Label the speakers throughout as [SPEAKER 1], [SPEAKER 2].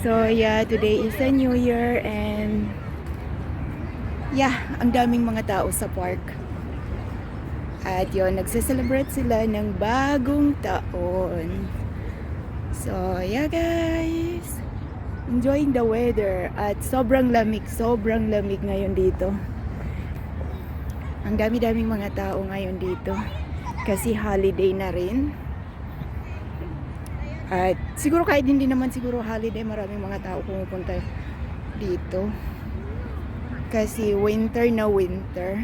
[SPEAKER 1] So yeah, today is a New Year and yeah, ang daming mga tao sa park. At yun, nagse-celebrate sila ng bagong taon. So yeah guys, enjoying the weather at sobrang lamig ngayon dito. Ang dami-daming mga tao ngayon dito kasi holiday na rin. At siguro kahit hindi naman siguro holiday, maraming mga tao pumupunta dito. Kasi winter na winter.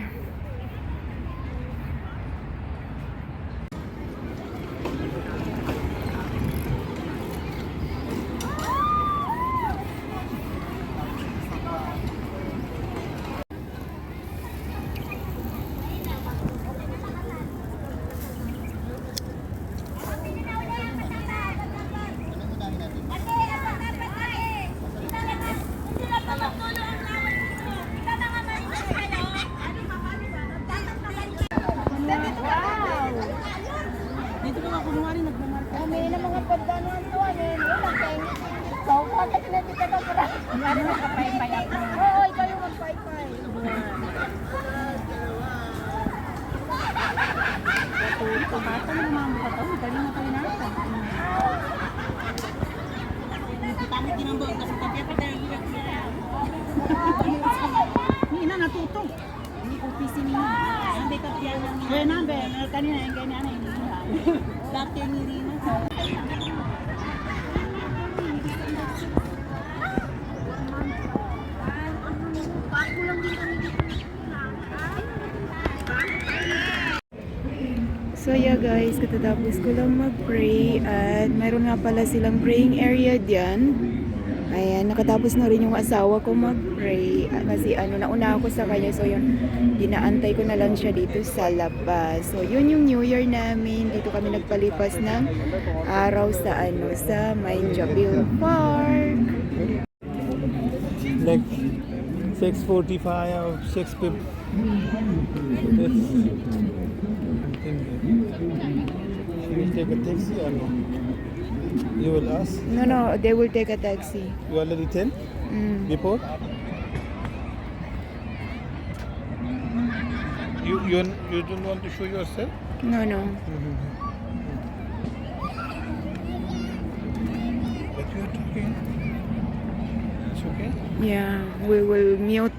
[SPEAKER 2] Dito ka kunwari nagmamarka.
[SPEAKER 3] May na mga pagdanuan to, nagkaingit. So, bakit na dito ka para? Ano nagkapay-pay ako? Oo, ikaw yung magpay-pay.
[SPEAKER 2] Bata na mga mukha to, dali na tayo natin. Tamit din ang buong kasi tabi pa tayo. Hindi na natuto. Hindi ko pisi niya. Hindi ka piyan lang. Eh, nabe, kanina yung ganyan na hindi na. Dati yung nirina.
[SPEAKER 1] So yeah guys, katatapos ko lang mag-pray at mayroon nga pala silang praying area diyan. Ayan, nakatapos na rin yung asawa ko mag-pray kasi nauna ako sa kanya, so yun, dinaantay ko na lang siya dito sa labas. So yun yung New Year namin, dito kami nagpalipas ng araw sa sa Mindjaville Park.
[SPEAKER 4] Like 6:45 or 6:50. You will take a taxi or no? You will ask?
[SPEAKER 1] No, they will take a taxi.
[SPEAKER 4] You already tell? Before? You don't want to show yourself?
[SPEAKER 1] No.
[SPEAKER 4] But you are talking. It's okay?
[SPEAKER 1] Yeah, we will mute